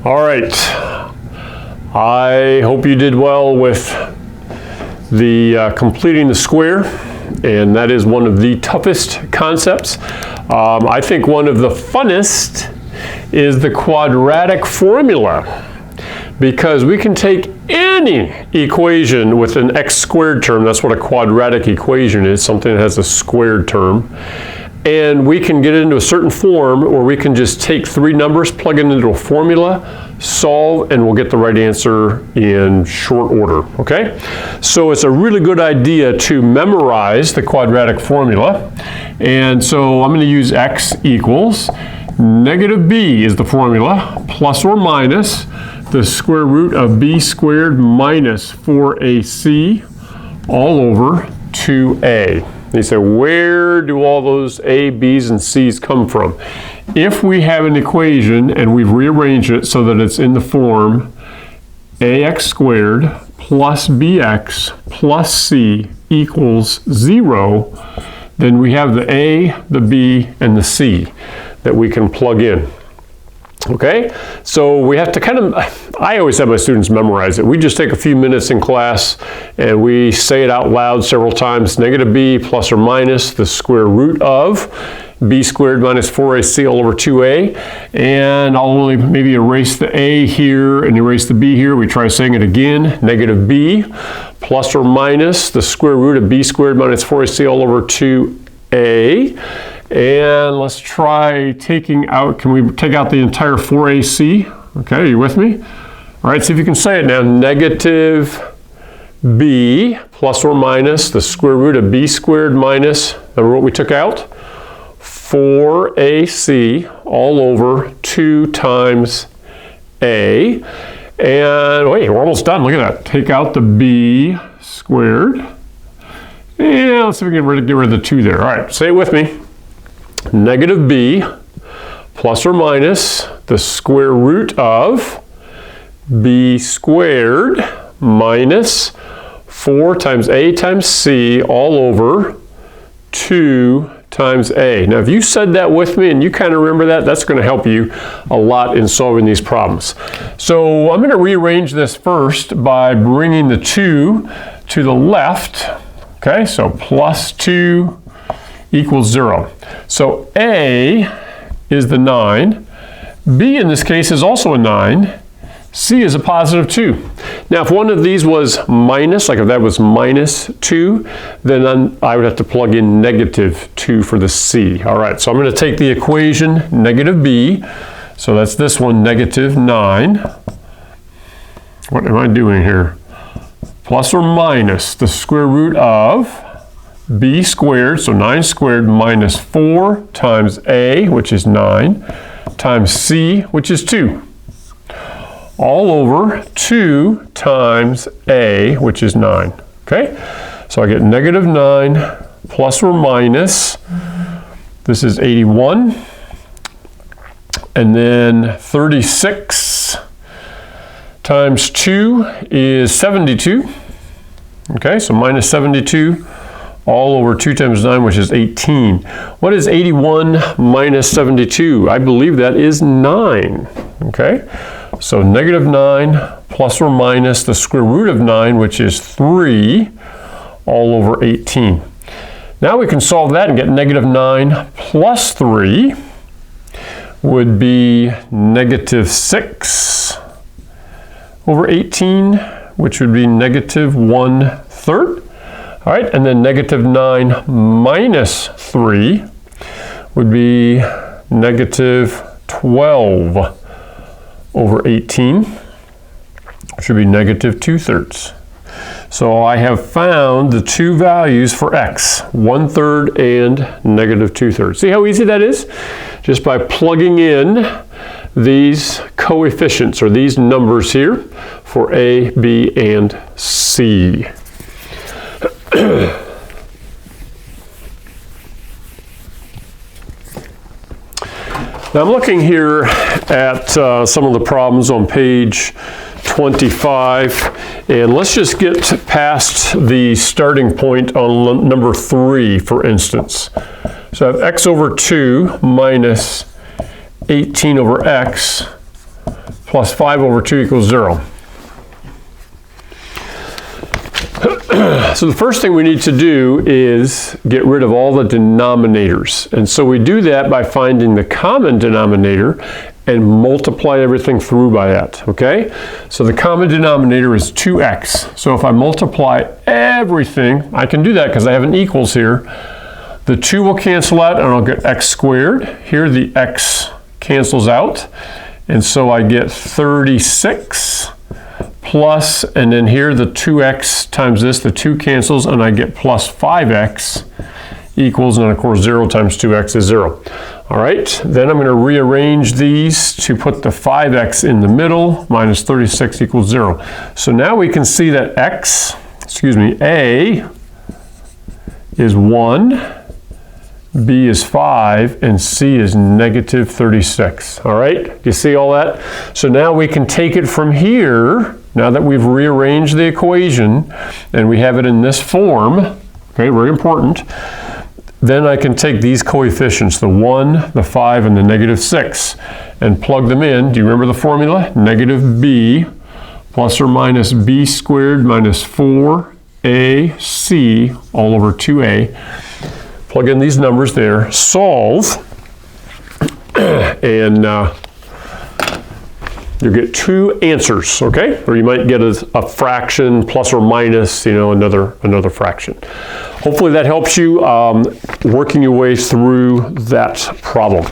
All right, I hope you did well with the completing the square, and that is one of the toughest concepts. I think one of the funnest is the quadratic formula, because we can take any equation with an x squared term. That's what a quadratic equation is, something that has a squared term. And we can get it into a certain form, or we can just take three numbers, plug it into a formula, solve, and we'll get the right answer in short order, okay? So it's a really good idea to memorize the quadratic formula. And so I'm going to use x equals negative b is the formula, plus or minus the square root of b squared minus 4ac all over 2a. You say, where do all those a, b's, and c's come from? If we have an equation and we've rearranged it so that it's in the form ax squared plus bx plus c equals 0, then we have the a, the b, and the c that we can plug in. Okay, so we have to kind of, I always have my students memorize it. We just take a few minutes in class and we say it out loud several times. Negative b plus or minus the square root of b squared minus 4ac all over 2a. And I'll only maybe erase the a here and erase the b here. We try saying it again. Negative b plus or minus the square root of b squared minus 4ac all over 2a. And let's try taking out, can we take out the entire 4ac? Okay, are you with me? All right, see if you can say it now. Negative b plus or minus the square root of b squared minus, remember what we took out? 4ac all over 2 times a. And wait, we're almost done. Look at that. Take out the b squared. And let's see if we can get rid of the 2 there. All right, say it with me. Negative b plus or minus the square root of b squared minus 4 times a times c all over 2 times a. Now if you said that with me and you kind of remember that, that's going to help you a lot in solving these problems. So I'm going to rearrange this first by bringing the 2 to the left. Okay, so plus 2 equals 0. So a is the 9, b in this case is also a 9, c is a positive 2. Now if one of these was minus, like if that was minus 2, then I would have to plug in negative 2 for the c. All right, so I'm going to take the equation negative b, so that's this one, negative 9. What am I doing here? Plus or minus the square root of b squared, so 9 squared minus 4 times a, which is 9, times c, which is 2, all over 2 times a, which is 9. Okay, so I get negative 9 plus or minus, this is 81, and then 36 times 2 is 72. Okay, so minus 72 all over 2 times 9, which is 18. What is 81 minus 72? I believe that is 9. Okay, so negative 9 plus or minus the square root of 9, which is 3, all over 18. Now we can solve that and get negative 9 plus 3 would be negative 6 over 18, which would be negative 1/3. All right, and then negative 9 minus 3 would be negative 12 over 18, which would be negative 2/3. So I have found the two values for x, 1/3 and negative 2/3. See how easy that is? Just by plugging in these coefficients, or these numbers here, for a, b, and c. Now I'm looking here at some of the problems on page 25, and let's just get past the starting point on number 3, for instance. So I have x over 2 minus 18 over x plus 5 over 2 equals 0. So the first thing we need to do is get rid of all the denominators. And so we do that by finding the common denominator and multiply everything through by that, okay? So the common denominator is 2x. So if I multiply everything, I can do that because I have an equals here. The 2 will cancel out and I'll get x squared. Here the x cancels out. And so I get 36 plus, and then here the 2x times this, the 2 cancels, and I get plus 5x equals, and of course 0 times 2x is 0. All right, then I'm going to rearrange these to put the 5x in the middle, minus 36 equals 0. So now we can see that A is 1, B is 5, and C is negative 36. All right, do you see all that? So now we can take it from here, now that we've rearranged the equation, and we have it in this form, okay, very important, then I can take these coefficients, the 1, the 5, and the negative 6, and plug them in. Do you remember the formula? Negative b plus or minus b squared minus 4ac all over 2a. Plug in these numbers there, solve, and you get 2 answers, okay? Or you might get a fraction plus or minus, you know, another fraction. Hopefully that helps you working your way through that problem.